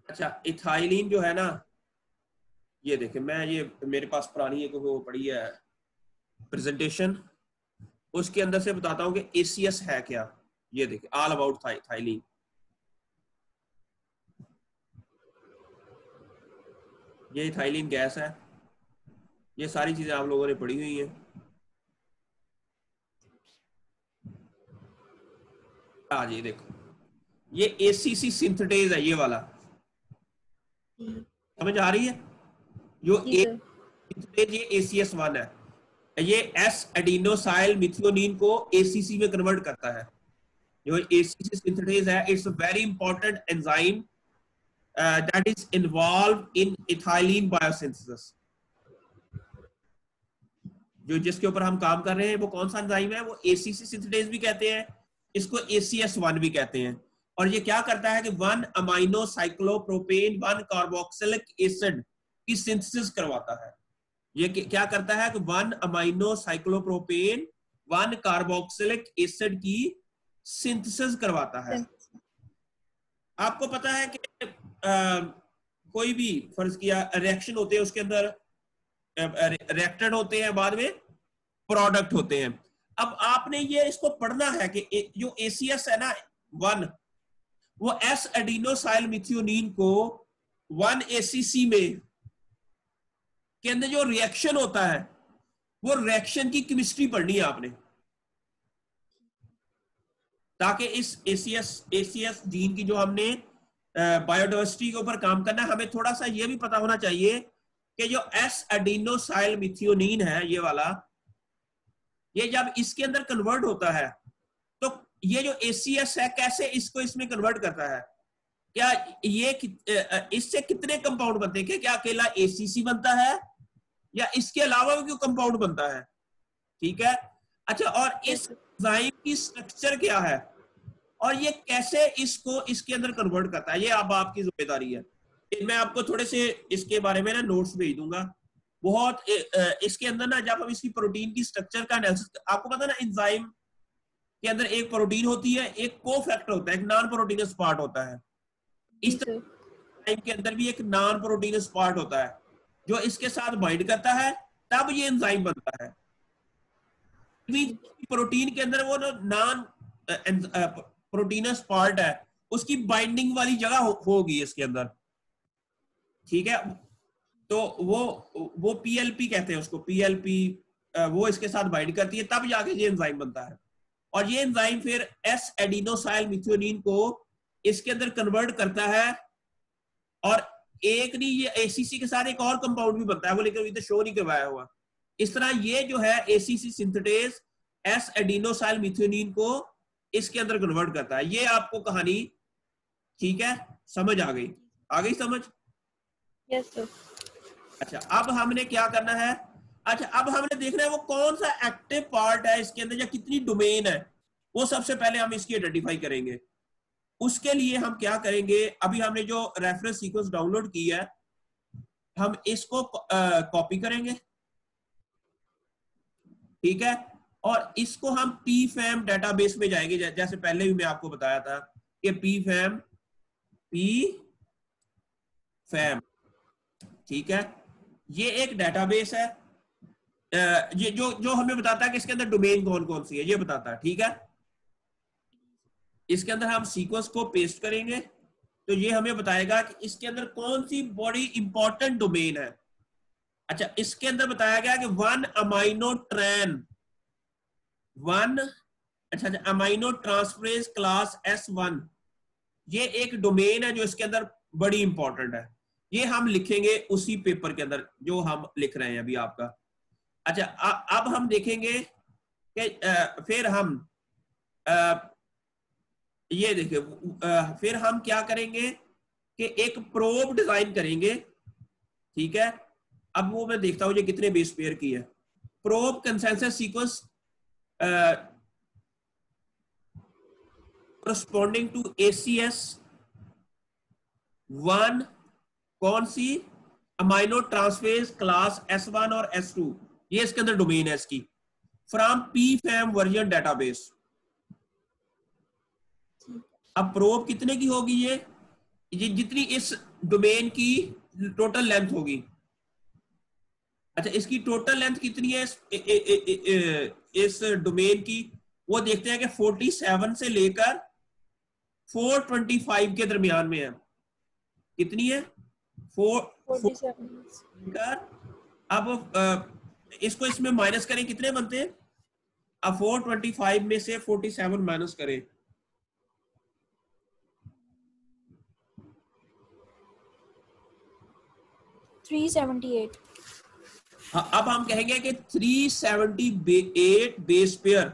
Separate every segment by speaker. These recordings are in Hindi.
Speaker 1: अच्छा, इथाइलिन जो है ना, ये देखे, मैं ये मेरे पास पुरानी एक वो पड़ी है प्रेजेंटेशन, उसके अंदर से बताता हूँ कि ACS है क्या। ये देखे, ऑल अबाउट थाइलिन। ये इथाइलिन गैस है, ये सारी चीजें आप लोगों ने पढ़ी हुई हैं। आज ये देखो, ये ACC सिंथेटेज है, ये वाला समझ आ रही है? जो
Speaker 2: जी सर।
Speaker 1: सिंथेटेज ये ACS1 है, ये एस एडिनोसाइल मिथियोनिन को ACC में कन्वर्ट करता है। जो ACC सिंथेटेज है, it's a very important enzyme that is involved in ethylene biosynthesis। जो जिसके ऊपर हम काम कर रहे हैं वो कौन सा एंजाइम है? वो ACC सिंथेटेज भी कहते हैं, इसको ACS1 भी कहते हैं। और ये क्या करता है कि 1 अमाइनो साइक्लोप्रोपेन 1 कार्बोक्सिलिक एसिड की सिंथेसिस करवाता है। ये क्या करता है कि 1 अमाइनो साइक्लोप्रोपेन 1 कार्बोक्सिलिक एसिड की सिंथेसिस करवाता है। आपको पता है कि कोई भी फर्ज किया रिएक्शन होते हैं, उसके अंदर रिएक्टेड होते हैं, बाद में प्रोडक्ट होते हैं। अब आपने ये इसको पढ़ना है कि जो ACS है ना 1, वो एस एडिनोसाइल मिथियोनिन को 1 ACC में के अंदर जो रिएक्शन होता है, वो रिएक्शन की केमिस्ट्री पढ़नी है आपने, ताकि इस ACS जीन की जो हमने बायोडाइवर्सिटी के ऊपर काम करना है, हमें थोड़ा सा ये भी पता होना चाहिए कि जो एस एडिनोसाइल मिथियोनिन है, ये वाला, ये जब इसके अंदर कन्वर्ट होता है तो ये जो ACS है कैसे इसको इसमें कन्वर्ट करता है? क्या ये इससे कितने कंपाउंड बनते हैं? क्या अकेला ACC बनता है या इसके अलावा भी कोई कंपाउंड बनता है? ठीक है। अच्छा, और इस एंजाइम की स्ट्रक्चर क्या है और ये कैसे इसको इसके अंदर कन्वर्ट करता है, ये अब आपकी जिम्मेदारी है। मैं आपको थोड़े से इसके बारे में ना नोट्स भेज दूंगा। बहुत इसके अंदर ना, जब हम इसकी प्रोटीन की स्ट्रक्चर का एनालिसिस, आपको पता है ना एंजाइम के अंदर एक प्रोटीन होती है, एक कोफैक्टर होता है, एक नॉन प्रोटीनस पार्ट होता है। इस तरह एंजाइम के अंदर भी एक नॉन प्रोटीनस पार्ट होता है जो इसके साथ बाइंड करता है, तब ये एंजाइम बनता है। प्रोटीन के अंदर वो नॉन प्रोटीनस पार्ट है, उसकी बाइंडिंग वाली जगह होगी इसके अंदर। ठीक है, तो वो PLP कहते हैं उसको, PLP वो इसके साथ बाइंड करती है, तब जाके ये एंजाइम बनता है। और ये एंजाइम फिर एस एडिनोसाइल मिथियोनिन को इसके अंदर कन्वर्ट करता है। और एक नहीं, ये ACC के साथ एक और कंपाउंड भी बनता है, वो लेकिन अभी तो शो नहीं करवाया हुआ। इस तरह ये जो है ACC synthetase S adenosyl methionine को इसके अंदर कन्वर्ट करता है। ये आपको कहानी ठीक है, समझ आ गई? आ गई समझ?
Speaker 2: Yes sir.
Speaker 1: अच्छा, अब हमने क्या करना है? अच्छा, अब हमने देखना है वो कौन सा एक्टिव पार्ट है इसके अंदर या कितनी डोमेन है, वो सबसे पहले हम इसकी आइडेंटिफाई करेंगे। उसके लिए हम क्या करेंगे, अभी हमने जो रेफरेंस सीक्वेंस डाउनलोड की है, हम इसको कॉपी करेंगे, ठीक है, और इसको हम PFAM डेटाबेस में जाएंगे, जैसे पहले भी मैं आपको बताया था कि PFAM, ठीक है, ये एक डेटाबेस है। ये जो हमें बताता है कि इसके अंदर डोमेन कौन कौन सी है, ये बताता है, ठीक है। इसके अंदर हम सीक्वेंस को पेस्ट करेंगे तो ये हमें बताएगा कि इसके अंदर कौन सी बड़ी इंपॉर्टेंट डोमेन है। अच्छा, इसके अंदर बताया गया कि 1 अमाइनो ट्रांस 1, अच्छा अमाइनो ट्रांसफरेज क्लास S1, ये एक डोमेन है जो इसके अंदर बड़ी इंपॉर्टेंट है। ये हम लिखेंगे उसी पेपर के अंदर जो हम लिख रहे हैं अभी आपका। अच्छा, अब हम देखेंगे कि फिर हम ये देखिए, फिर हम क्या करेंगे कि एक प्रोब डिजाइन करेंगे, ठीक है। अब वो मैं देखता हूं ये कितने बेस पेयर की है। Probe consensus sequence corresponding to ACS1, कौन सी? अमाइनो ट्रांसफेज क्लास S1 और S2, ये इसके अंदर डोमेन है इसकी, फ्रॉम PFAM वर्जन डेटाबेस। अब प्रोब कितने की होगी? ये जितनी इस डोमेन की टोटल लेंथ होगी, अच्छा इसकी टोटल लेंथ कितनी है इस डोमेन की, वो देखते हैं कि 47 से लेकर 425 के दरमियान में है। कितनी है?
Speaker 2: 47।
Speaker 1: अब इसको इसमें माइनस करें, कितने बनते हैं? अब 425 में से 47 माइनस करें,
Speaker 2: 378।
Speaker 1: हाँ, अब हम कहेंगे कि 378 बेस पेयर,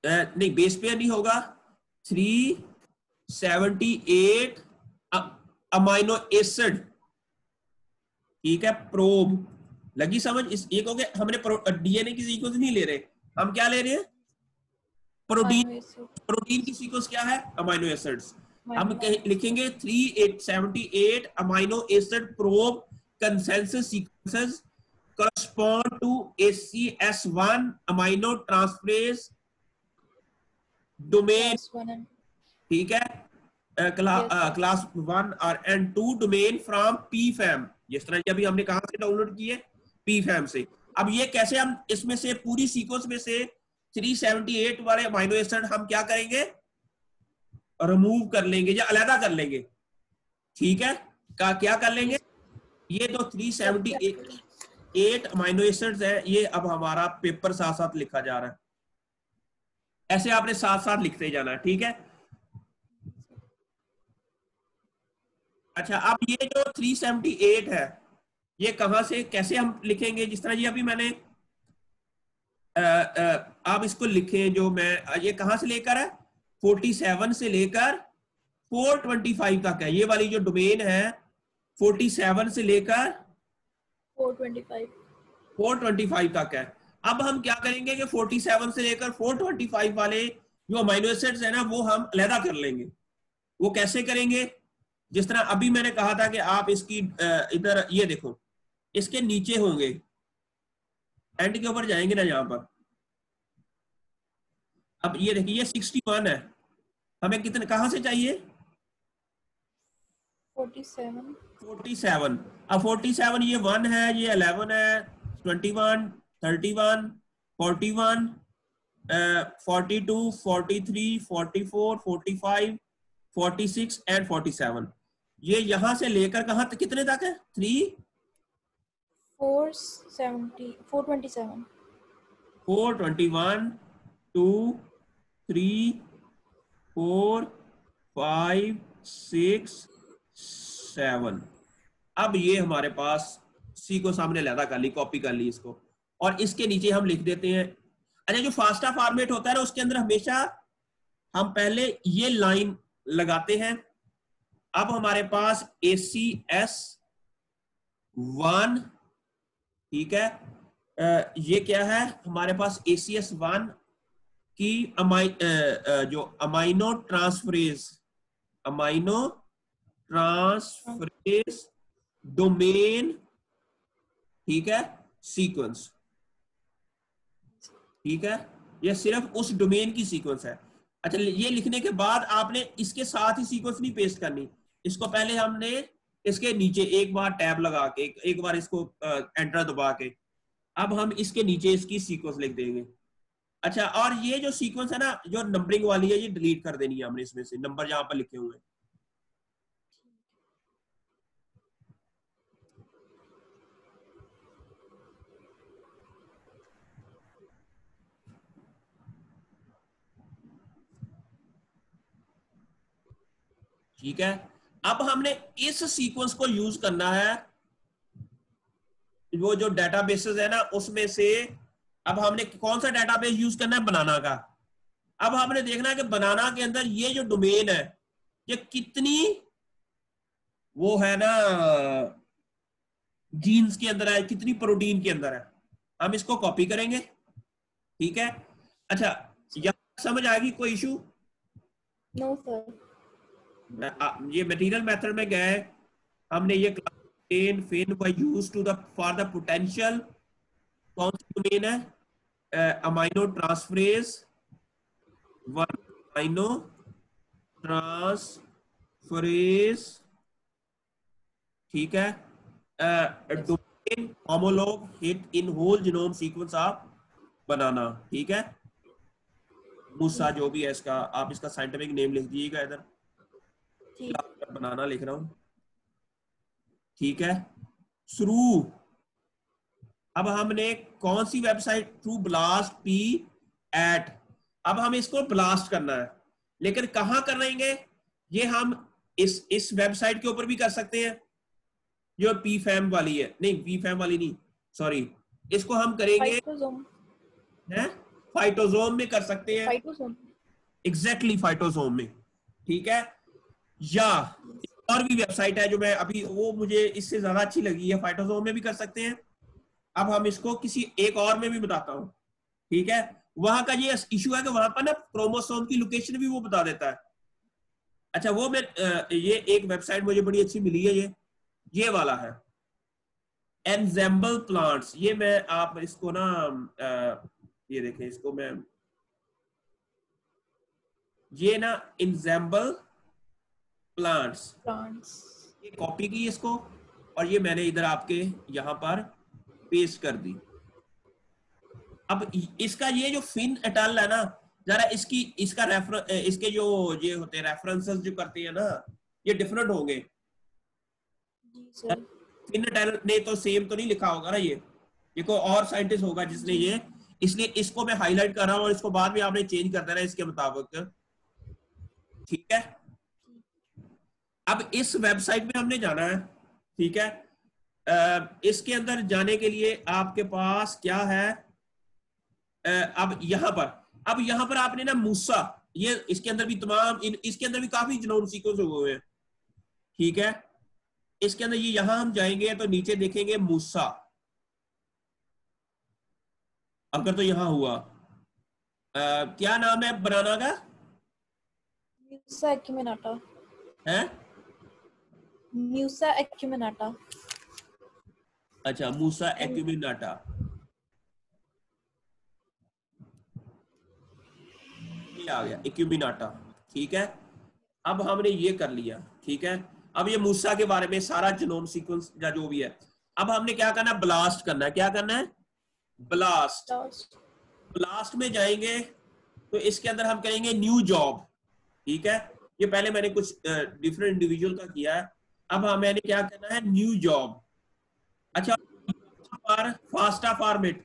Speaker 1: नहीं बेस पेयर नहीं होगा, 378 अमाइनो एसिड, ठीक है, प्रोब। लगी समझ? इस एक हो गया, हमने डीएनए की सीक्वेंस नहीं ले रहे, हम क्या ले रहे हैं? प्रोटीन। प्रोटीन की सीक्वेंस क्या है? Amino acids. हम लिखेंगे 378 amino acid probe consensus sequences correspond to ACS1 amino transferase domain, ठीक है, क्लास 1 और एंड 2 डोमेन फ्रॉम पीफैम, जिस तरह की अभी हमने कहां से डाउनलोड की है? पीफैम से। अब ये कैसे हम इसमें से पूरी सीक्वेंस में से 378 वाले अमाइनो एसिड हम क्या करेंगे? रिमूव कर लेंगे या अलग कर लेंगे, ठीक है, क्या कर लेंगे? ये तो 378 अमाइनो एसिड्स है, ये अब हमारा पेपर साथ साथ लिखा जा रहा है, ऐसे आपने साथ साथ लिखते जाना है, ठीक है। अच्छा, अब ये जो 378 है, ये कहां से कैसे हम लिखेंगे? जिस तरह ये अभी मैंने आप इसको लिखें, जो मैं ये कहां से लेकर है? 47 से लेकर 425 तक है, ये वाली जो डोमेन है 47 से लेकर 425 तक है। अब हम क्या करेंगे कि 47 से लेकर 425 वाले जो अमाइनो एसिड्स है ना, वो हम अलहदा कर लेंगे। वो कैसे करेंगे? जिस तरह अभी मैंने कहा था कि आप इसकी इधर ये देखो, इसके नीचे होंगे, एंड के ऊपर जाएंगे ना यहां पर। अब ये देखिए, ये 61 है, हमें कितने कहां से चाहिए?
Speaker 2: 47।
Speaker 1: अब 47 ये 1 है, ये 11 है, 21, 31, 41, 42, 43, 44, 45, 46 एंड 47, ये यहां से लेकर कहां तक, कितने तक है?
Speaker 2: 427।
Speaker 1: 421, 2, 3, 4, 5, 6, 7। अब ये हमारे पास सी को सामने लहदा कर ली, कॉपी कर ली इसको, और इसके नीचे हम लिख देते हैं। अच्छा, जो फास्टा फॉर्मेट होता है ना, उसके अंदर हमेशा हम पहले ये लाइन लगाते हैं। अब हमारे पास ACS1, ठीक है, ये क्या है हमारे पास? ACS1 की जो अमाइनो ट्रांसफरेज डोमेन, ठीक है, सीक्वेंस, ठीक है, ये सिर्फ उस डोमेन की सीक्वेंस है। अच्छा, ये लिखने के बाद आपने इसके साथ ही सीक्वेंस नहीं पेस्ट करनी, इसको पहले हमने इसके नीचे एक बार टैब लगा के, एक बार इसको एंटर दबा के, अब हम इसके नीचे इसकी सीक्वेंस लिख देंगे। अच्छा, और ये जो सीक्वेंस है ना, जो नंबरिंग वाली है, ये डिलीट कर देनी है हमने, इसमें से नंबर जहां पर लिखे हुए हैं। ठीक है, अब हमने इस सीक्वेंस को यूज करना है, वो जो डेटाबेसेस है ना उसमें से। अब हमने कौन सा डेटाबेस यूज करना है? बनाना का। अब हमने देखना है कि बनाना के अंदर ये जो डोमेन है, ये कितनी वो है ना जीन्स के अंदर है, कितनी प्रोटीन के अंदर है, हम इसको कॉपी करेंगे, ठीक है। अच्छा, यहां समझ आएगी? कोई इशू?
Speaker 2: No sir.
Speaker 1: ये मटेरियल मेथड में गए, हमने ये fin was used to the for the potential, कौन सी डोमेन है? Amino transferase 1, amino transferase phrase, ठीक है, domain homolog hit in whole genome sequence of banana, ठीक है। मूसा जो भी है इसका, आप इसका साइंटिफिक नेम लिख दीजिएगा इधर, बनाना लिख रहा हूं, ठीक है। थ्रू, अब हमने कौन सी website, through blast P at, अब हम इसको ब्लास्ट करना है, लेकिन कहां करेंगे ये, हम इस वेबसाइट के ऊपर भी कर सकते हैं जो पी फैम वाली है, नहीं पी फैम वाली नहीं, सॉरी, इसको हम करेंगे फाइटोसोम में कर सकते हैं, एग्जैक्टली फाइटोसोम में, ठीक है। या और भी वेबसाइट है जो मैं अभी, वो मुझे इससे ज्यादा अच्छी लगी है, फाइटोसोम में भी कर सकते हैं। अब हम इसको किसी एक और में भी बताता हूं, ठीक है। वहां का ये इशू है कि वहां पर ना क्रोमोसोम की लोकेशन भी वो बता देता है। अच्छा, वो मैं ये एक वेबसाइट मुझे बड़ी अच्छी मिली है, ये वाला है एनजेम्बल प्लांट्स, ये मैं आप इसको ना ये देखें, इसको मैं, ये ना एनजेम्बल प्लांट्स, ये कॉपी की इसको, और ये मैंने इधर आपके यहां पर पेस्ट कर दी। अब इसका ये जो फिन एटल है ना, जरा इसका इसके जो ये होते हैं रेफरेंसेस जो करते हैं ना, ये डिफरेंट होंगे। फिन एटल ने तो सेम तो नहीं लिखा होगा ना, ये कोई और साइंटिस्ट होगा जिसने ये, इसलिए इसको मैं हाईलाइट कर रहा हूं और इसको बाद में आपने चेंज कर देना इसके मुताबिक, ठीक है। अब इस वेबसाइट में हमने जाना है, ठीक है। इसके अंदर जाने के लिए आपके पास क्या है, अब यहां पर आपने ना मूसा, ये इसके अंदर भी तमाम इसके अंदर भी काफी जीनोम सीक्वेंस हुए हैं, ठीक है। इसके अंदर ये यहां हम जाएंगे तो नीचे देखेंगे मूसा, अगर तो यहां हुआ क्या नाम है बनाना का,
Speaker 2: म्यूसा एक्यूमिनाटा
Speaker 1: है,
Speaker 2: म्यूसा एक्यूमिनाटा,
Speaker 1: अच्छा मूसा एक्यूमिनाटा, आ गया एक्यूमिनाटा, ठीक है। अब हमने ये कर लिया, ठीक है। अब ये मूसा के बारे में सारा जीनोम सीक्वेंस या जो भी है, अब हमने क्या करना है, ब्लास्ट करना है, क्या करना है, ब्लास्ट में जाएंगे तो इसके अंदर हम करेंगे न्यू जॉब, ठीक है। ये पहले मैंने कुछ डिफरेंट इंडिविजुअल का किया है, अब मैंने क्या करना है, न्यू जॉब। अच्छा, पर फास्टा फॉर्मेट,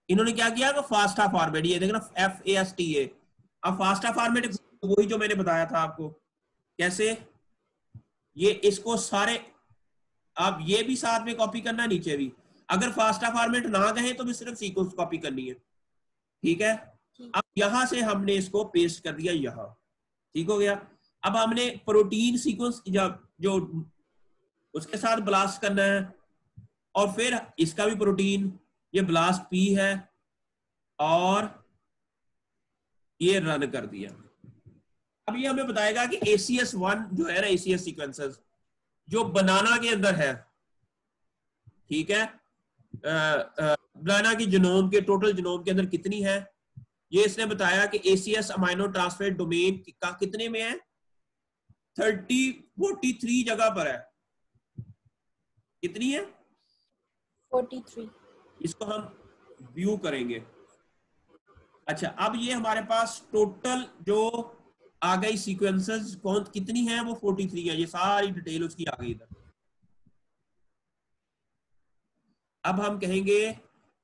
Speaker 1: इन्होंने क्या किया, फास्टा फॉर्मेट, ये देखना FASTA, अब फास्टा फॉर्मेट वही जो मैंने बताया था आपको, कैसे ये इसको सारे आप ये भी साथ में कॉपी करना, नीचे भी, अगर फास्टा फॉर्मेट ना कहे तो भी सिर्फ सीक्वेंस कॉपी करनी है, ठीक है। अब यहां से हमने इसको पेस्ट कर दिया यहां, ठीक हो गया। अब हमने प्रोटीन सीक्वेंस जो उसके साथ ब्लास्ट करना है, और फिर इसका भी प्रोटीन, ये ब्लास्ट P है, और ये रन कर दिया। अब ये हमें बताएगा कि ACS1 जो है ना, ACS सीक्वेंसेस जो बनाना के अंदर है, ठीक है, बनाना की जीनोम के टोटल जीनोम के अंदर कितनी है, ये इसने बताया कि ACS अमाइनो ट्रांसफर डोमेन का कितने में है, 43 जगह पर है, कितनी है,
Speaker 2: 43,
Speaker 1: इसको हम व्यू करेंगे। अच्छा, अब ये हमारे पास टोटल जो आ गई सीक्वेंसेस कौन कितनी है, वो 43 है, ये सारी डिटेल उसकी आ गई इधर। अब हम कहेंगे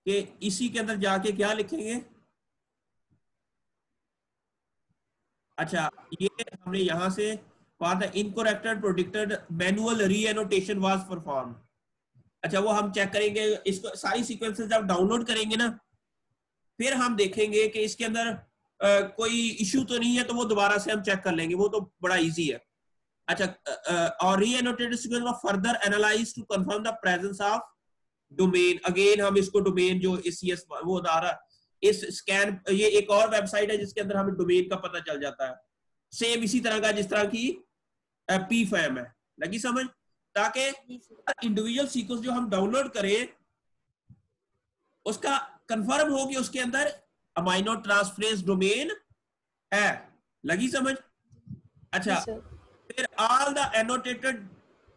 Speaker 1: कि इसी के अंदर जाके क्या लिखेंगे, अच्छा ये हमने यहां से पढ़ा था, इनकरेक्टेड प्रोडिक्टेड मैनुअल रीएनोटेशन वाज परफॉर्म। अच्छा, वो हम चेक करेंगे, इसको सारी सीक्वेंसेस जब डाउनलोड करेंगे ना, फिर हम देखेंगे कि इसके अंदर कोई इश्यू तो नहीं है, तो वो दोबारा से हम चेक कर लेंगे, वो तो बड़ा इजी है। अच्छा, और रीएनोटेटेड सीक्वेंस को further analyse to confirm the presence of domain, again हम इसको डोमेन जो ACS वो दारा इस स्कैन, ये एक और वेबसाइट है जिसके अंदर हमें डोमेन का पता चल जाता है, सेम इसी तरह का जिस तरह की PFAM है, लगी समझ, ताकि इंडिविजुअल सीक्वेंस जो हम डाउनलोड करें उसका कंफर्म हो कि उसके अंदर अमाइनो ट्रांसफरेंस डोमेन है, लगी समझ। अच्छा, फिर all the annotated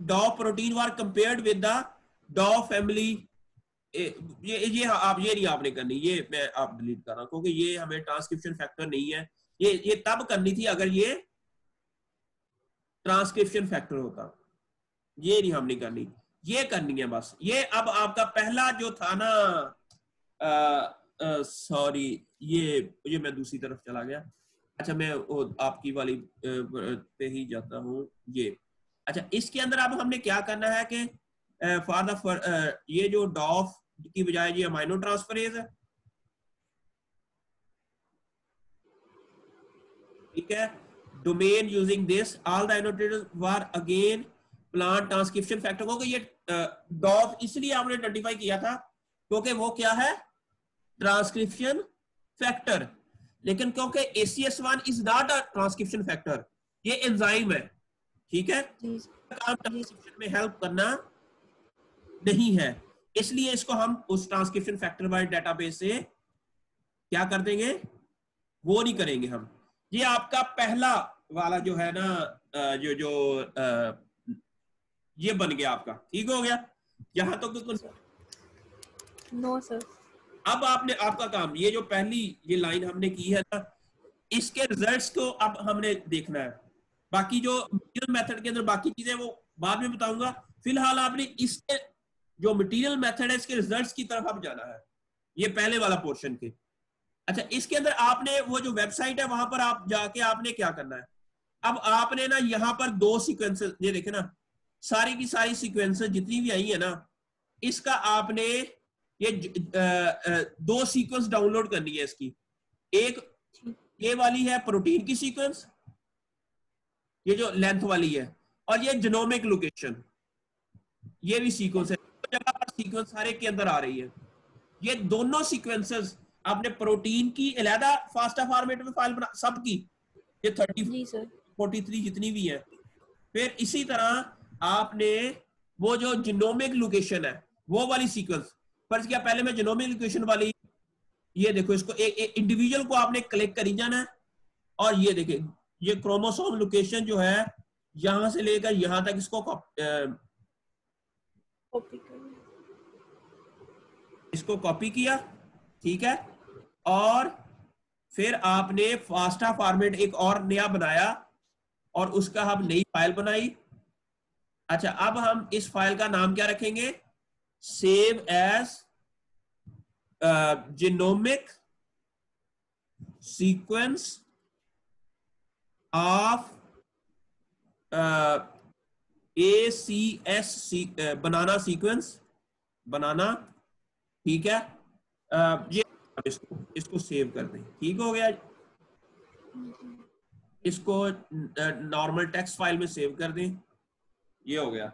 Speaker 1: DAW protein were compared with the DAW family. ये आप ये नहीं आपने करनी, ये मैं आप डिलीट कर रहा हूं क्योंकि ये हमें ट्रांसक्रिप्शन फैक्टर नहीं है। ये तब करनी थी अगर ये ट्रांसक्रिप्शन फैक्टर होता, ये नहीं हमने करनी, ये करनी है बस। ये अब आपका पहला जो था ना, सॉरी ये मैं दूसरी तरफ चला गया। अच्छा मैं आपकी वाली पे ही जाता हूँ। ये अच्छा, इसके अंदर अब हमने क्या करना है कि फॉर द ये जो डॉफ की बजाय ये अमाइनो ट्रांसफरेज है, ठीक है। Domain using this all the annotators were again plant transcription factor को। ये डॉफ इसलिए आपने आइडेंटिफाई किया था क्योंकि वो क्या है, ट्रांसक्रिप्शन फैक्टर। लेकिन क्योंकि ACS1 is not a transcription factor, ये एंजाइम है, ठीक है, काम ट्रांसक्रिप्शन में हेल्प करना नहीं है, इसलिए इसको हम उस ट्रांसक्रिप्शन फैक्टर वाले डेटाबेस से क्या कर देंगे, वो नहीं करेंगे हम। ये आपका पहला वाला जो है ना, जो ये बन गया आपका, ठीक हो गया यहां तक।
Speaker 2: No sir.
Speaker 1: अब आपने आपका काम, ये जो पहली ये लाइन हमने की है ना, इसके रिजल्ट्स को अब हमने देखना है। बाकी जो मटेरियल मेथड के अंदर बाकी चीजें वो बाद में बताऊंगा। फिलहाल आपने इसके जो मटेरियल मेथड है इसके रिजल्ट्स की तरफ अब जाना है, ये पहले वाला पोर्शन के। अच्छा, इसके अंदर आपने वो जो वेबसाइट है वहां पर आप जाके आपने क्या करना है, अब आपने ना यहाँ पर 2 सीक्वेंसेस, ये देखे ना, सारी की सारी सीक्वेंसेस जितनी भी आई है ना, इसका आपने ये 2 सीक्वेंस डाउनलोड करनी है इसकी। एक ये वाली है प्रोटीन की सीक्वेंस, ये जो लेंथ वाली है, और ये जीनोमिक लोकेशन, ये भी सीक्वेंस है, जगह पर सीक्वेंस सारे के अंदर आ रही है। ये दोनों सीक्वेंसेस आपने प्रोटीन की अलहदा फास्टा फॉर्मेट में फाइल बना, सबकी ये 43 जितनी भी है। फिर इसी तरह आपने वो जो जीनोमिक लोकेशन है वो वाली सीक्वेंस, फर्ज किया पहले मैं जीनोमिक लोकेशन वाली, ये देखो इसको एक इंडिविजुअल को आपने क्लिक करी जाना है, और ये देखे ये क्रोमोसोम लोकेशन जो है यहां से लेकर यहां तक इसको कॉपी किया, ठीक है। और फिर आपने फास्टा फॉर्मेट एक और नया बनाया और उसका हम नई फाइल बनाई। अच्छा, अब हम इस फाइल का नाम क्या रखेंगे, save as genomic sequence of ACS banana sequence, banana, ठीक है। ये इसको सेव कर दें, ठीक हो गया। इसको नॉर्मल टेक्स्ट फाइल में सेव कर दें, ये हो गया।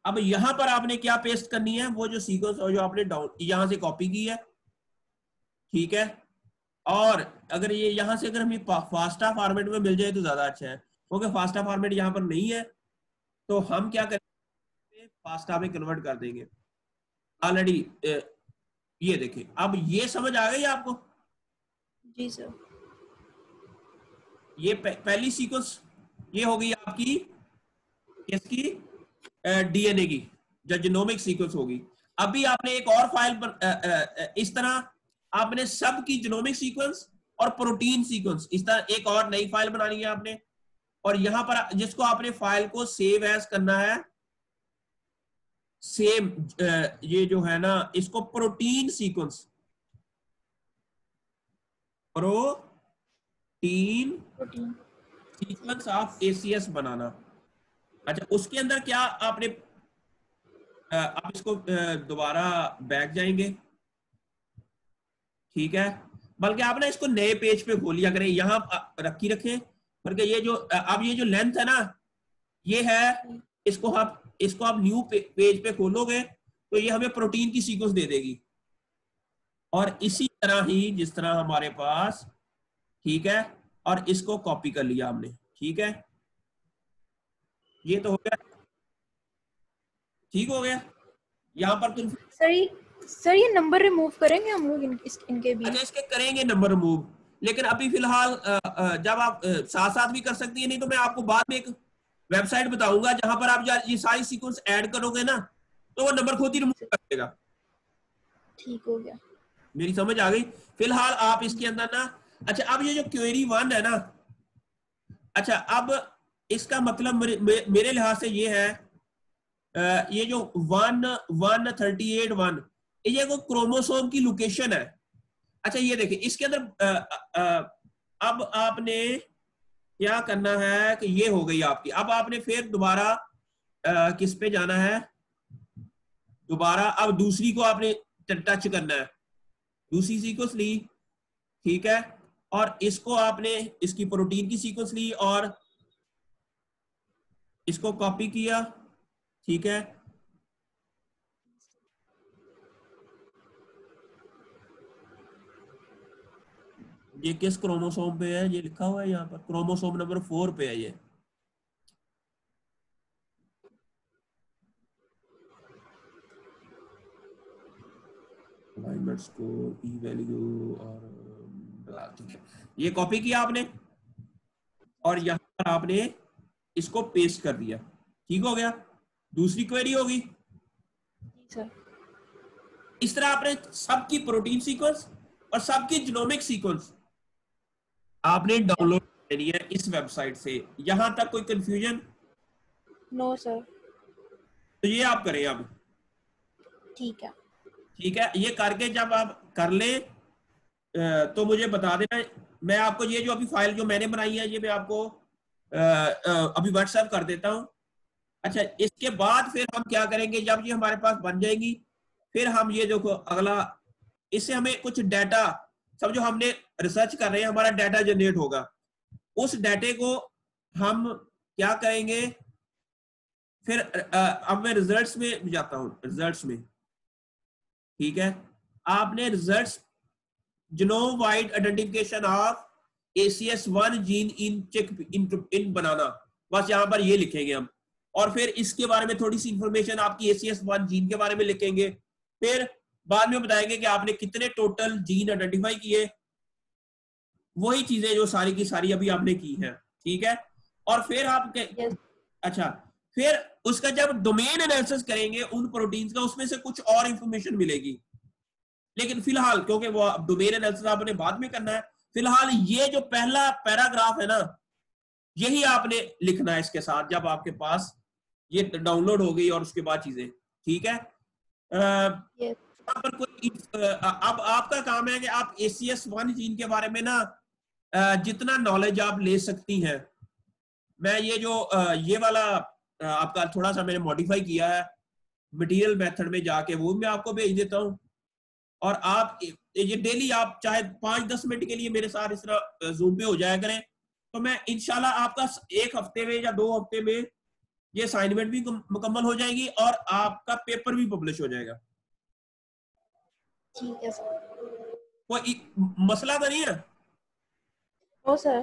Speaker 1: अब यहां पर आपने क्या पेस्ट करनी है, वो जो सीक्वेंस और जो आपने यहां से कॉपी की है, ठीक है। और अगर ये यहां से अगर हमें फास्टा फॉर्मेट में मिल जाए तो ज्यादा अच्छा है, क्योंकि फास्टा फॉर्मेट यहां पर नहीं है, तो हम क्या करेंगे, फास्टा में कन्वर्ट कर देंगे। ऑलरेडी ये देखिए, अब ये समझ आ गई आपको?
Speaker 2: जी सर।
Speaker 1: ये पहली सीक्वेंस ये हो गई आपकी इसकी DNA की जो जीनोमिक सीक्वेंस होगी। अभी आपने एक और फाइल इस तरह आपने सब की जीनोमिक सीक्वेंस और प्रोटीन सीक्वेंस इस तरह एक और नई फाइल बनानी है आपने, और यहां पर जिसको आपने फाइल को सेव एज करना है, सेम ये जो है ना, इसको protein sequence, protein sequence of ACS बनाना। अच्छा, उसके अंदर क्या आपने आप इसको दोबारा बैक जाएंगे, ठीक है। बल्कि आप ना इसको नए पेज पे खोलिया करें, यहां रखी रखें, बल्कि ये जो अब ये जो लेंथ है ना, ये है, इसको आप न्यू पेज पे खोलोगे तो ये हमें प्रोटीन की सीक्वेंस दे देगी। और इसी तरह ही जिस तरह हमारे पास, ठीक है, और इसको कॉपी कर लिया हमने, ठीक है, ये तो हो गया, ठीक हो गया। यहाँ पर तुम
Speaker 2: सर ये नंबर रिमूव करेंगे हम लोग इनके भी?
Speaker 1: अच्छा, इसके करेंगे नंबर रिमूव, लेकिन अभी फिलहाल जब आप साथ साथ भी कर सकती है, नहीं तो मैं आपको बाद में एक वेबसाइट बताऊंगा जहां पर आप ये सारी सीक्वेंस ऐड करोगे ना तो वो नंबर खुद ही रिमूव कर देगा।
Speaker 2: ठीक हो गया।
Speaker 1: मेरी समझ आ गई। फिलहाल आप इसके अंदर ना, अच्छा अब ये जो क्वेरी 1 है ना, अच्छा अब इसका मतलब मेरे लिहाज से ये है, ये जो 138 ये वो क्रोमोसोम की लोकेशन है। अच्छा ये देखिए इसके अंदर अब आपने क्या करना है कि ये हो गई आपकी, अब आपने फिर दोबारा किस पे जाना है, दोबारा अब दूसरी को आपने टच करना है, दूसरी सीक्वेंस ली, ठीक है, और इसको आपने इसकी प्रोटीन की सीक्वेंस ली और इसको कॉपी किया, ठीक है, ये किस क्रोमोसोम पे है, ये लिखा हुआ है यहाँ पर क्रोमोसोम नंबर 4 पे है ये। अलाइनमेंट स्कोर ई वैल्यू और ठीक है, ये कॉपी किया आपने और यहाँ पर आपने इसको पेस्ट कर दिया, ठीक हो गया, दूसरी क्वेरी होगी।
Speaker 2: सर
Speaker 1: इस तरह आपने सबकी प्रोटीन सीक्वेंस और सबकी जीनोमिक सीक्वेंस आपने डाउनलोड करनी है इस वेबसाइट से। यहां तक कोई कंफ्यूजन?
Speaker 2: No sir.
Speaker 1: तो ये आप करें अब,
Speaker 2: ठीक है।
Speaker 1: ठीक है, ये करके जब आप कर ले तो मुझे बता देना। मैं आपको ये जो अभी फाइल जो मैंने बनाई है ये मैं आपको अभी व्हाट्सएप कर देता हूँ। अच्छा इसके बाद फिर हम क्या करेंगे, जब ये हमारे पास बन जाएंगी फिर हम ये देखो अगला, इससे हमें कुछ डाटा, समझो हमने रिसर्च कर रहे हैं, हमारा डाटा जनरेट होगा, उस डाटे को हम क्या करेंगे फिर अब मैं रिजल्ट्स में जाता हूं, रिजल्ट्स में, ठीक है, आपने results genome wide identification of ACS1 gene in check in banana, बस यहां पर ये लिखेंगे हम, और फिर इसके बारे में थोड़ी सी इंफॉर्मेशन आपकी ACS1 जीन के बारे में लिखेंगे, फिर बाद में बताएंगे कि आपने कितने टोटल जीन आइडेंटिफाई किए, वही चीजें जो सारी की सारी अभी आपने की है, ठीक है, और फिर आप
Speaker 2: यस।
Speaker 1: अच्छा फिर उसका जब डोमेन एनालिसिस करेंगे उन प्रोटीन्स का, उसमें से कुछ और इंफॉर्मेशन मिलेगी, लेकिन फिलहाल क्योंकि वो डोमेन एनालिसिस आपने बाद में करना है, फिलहाल ये जो पहला पैराग्राफ है ना यही आपने लिखना है इसके साथ, जब आपके पास ये डाउनलोड हो गई और उसके बाद चीजें, ठीक है।
Speaker 2: यस।
Speaker 1: यहाँ पर कोई अब आपका काम है कि आप ACS1 जीन के बारे में ना जितना नॉलेज आप ले सकती हैं, मैं ये जो ये वाला आपका थोड़ा सा मैंने मॉडिफाई किया है मटेरियल मेथड में जाके, वो मैं आपको भेज देता हूँ, और आप ये डेली आप चाहे 5-10 मिनट के लिए मेरे साथ इस तरह जूम पे हो जाया करें, तो मैं इंशाल्लाह आपका 1 हफ्ते में या 2 हफ्ते में ये असाइनमेंट भी मुकम्मल हो जाएगी और आपका पेपर भी पब्लिश हो जाएगा।
Speaker 2: ठीक है सर।
Speaker 1: कोई मसला तो नहीं है?
Speaker 2: ओ सर।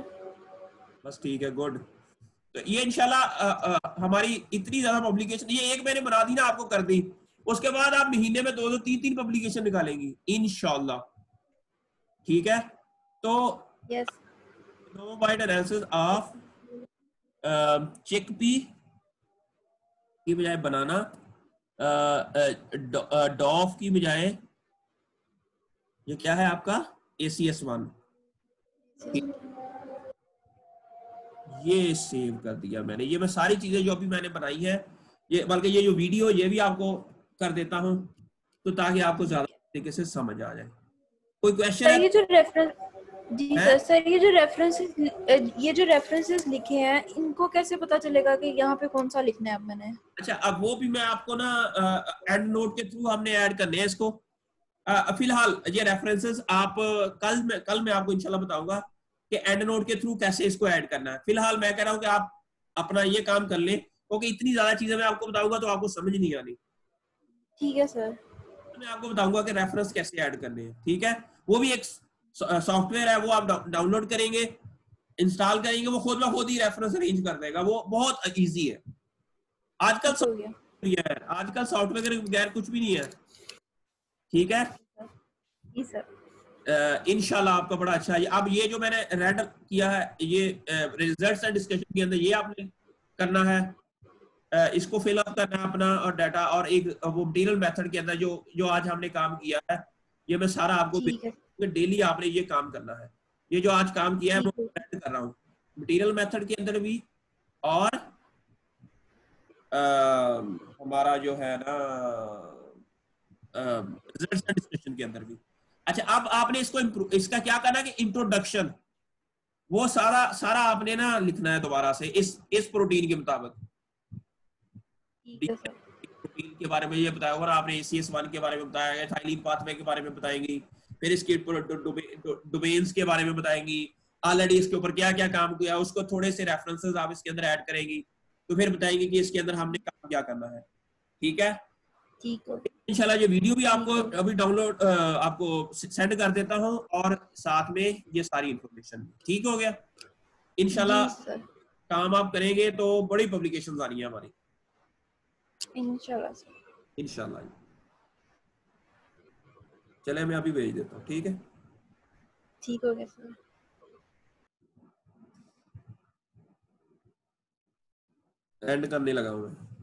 Speaker 1: बस ठीक है, गुड। तो ये इंशाल्लाह हमारी इतनी ज्यादा पब्लिकेशन, ये एक मैंने बना दी ना आपको कर दी, उसके बाद आप महीने में 2-2 3-3 पब्लिकेशन निकालेंगी इंशाल्लाह, ठीक है। तो
Speaker 2: यस।
Speaker 1: नोवाइड एनालिसिस ऑफ चिकपी की बजाय बनाना, डॉफ की बजाय ये क्या है आपका ACS1, ये सेव कर दिया मैंने, ये मैं सारी चीजें जो अभी मैंने बनाई है, ये बल्कि ये जो वीडियो ये भी आपको कर देता हूं, तो ताकि आपको ज्यादा तरीके से समझ आ जाए। कोई क्वेश्चन
Speaker 2: सर
Speaker 1: है?
Speaker 2: ये जो रेफरेंस, जी
Speaker 1: है?
Speaker 2: सर ये जो रेफरेंसेस लिखे हैं इनको कैसे पता चलेगा कि यहाँ पे कौन सा लिखना है अब मैंने?
Speaker 1: अच्छा अब वो भी मैं आपको ना एंड नोट के थ्रू हमने ऐड करने हैं इसको। फिलहाल ये रेफरेंसेस आप कल मैं आपको इंशाल्लाह बताऊंगा कि एंड नोट के थ्रू कैसे इसको ऐड करना है। फिलहाल मैं कह रहा हूँ कि आप अपना ये काम कर लें, क्योंकि इतनी ज्यादा चीजें मैं आपको बताऊंगा तो आपको समझ नहीं आनी।
Speaker 2: ठीक है सर।
Speaker 1: मैं आपको बताऊंगा कि रेफरेंस कैसे ऐड करने हैं, ठीक है। वो भी एक सॉफ्टवेयर है, वो आप डाउनलोड करेंगे, इंस्टॉल करेंगे, वो खुद ब खुद ही रेफरेंस अरेंज कर देगा, वो बहुत इजी है। आजकल
Speaker 2: हो गया।
Speaker 1: है, आजकल सॉफ्टवेयर के बगैर कुछ भी नहीं है, ठीक है।
Speaker 2: जी सर।
Speaker 1: इंशाल्लाह आपका बड़ा अच्छा है। अब ये जो मैंने रेड किया है ये रिजल्ट्स एंड डिस्कशन के अंदर, ये आपने करना है, इसको फिल अप करना है अपना और डाटा, और एक वो मटेरियल मेथड के अंदर जो जो आज हमने काम किया है ये मैं सारा आपको
Speaker 2: ठीक है,
Speaker 1: डेली आपने ये काम करना है। ये जो आज काम किया है
Speaker 2: ठीक
Speaker 1: मैं
Speaker 2: है,
Speaker 1: कर रहा हूँ मटेरियल मेथड के अंदर भी, और हमारा जो है ना रिजल्ट्स एंड डिस्कशन के अंदर भी। अच्छा, अब आपने इसको इसका क्या करना है कि इंट्रोडक्शन वो सारा सारा आपने ना लिखना है दोबारा से इस प्रोटीन के मुताबिक।
Speaker 2: ठीक है सर।
Speaker 1: प्रोटीन के बारे में ये बताया होगा, आपने ACS1 के बारे में बताया है, थाइलिन पाथवे के बारे में बताएंगी, फिर इसके डोमेन्स के बारे में बताएंगी, ऑलरेडी इसके ऊपर क्या क्या काम किया उसको थोड़े से रेफरेंसेस आप इसके अंदर ऐड करेंगी, तो फिर बताएंगे कि इसके अंदर हमने काम क्या करना है। ठीक है,
Speaker 2: ठीक है,
Speaker 1: इंशाल्लाह ये वीडियो भी आपको
Speaker 2: ठीक है।
Speaker 1: अभी डाउनलोड आपको सेंड कर देता हूँ, और साथ में ये सारी इंफॉर्मेशन। ठीक हो गया,
Speaker 2: जी
Speaker 1: इंशाल्लाह
Speaker 2: सर,
Speaker 1: काम आप करेंगे तो बड़ी पब्लिकेशंस आ रही हैं हमारी
Speaker 2: इंशाल्लाह सर।
Speaker 1: इंशाल्लाह। चले मैं अभी भेज देता हूँ, ठीक है।
Speaker 2: ठीक हो गया सर।
Speaker 1: एंड करने लगा हूँ मैं।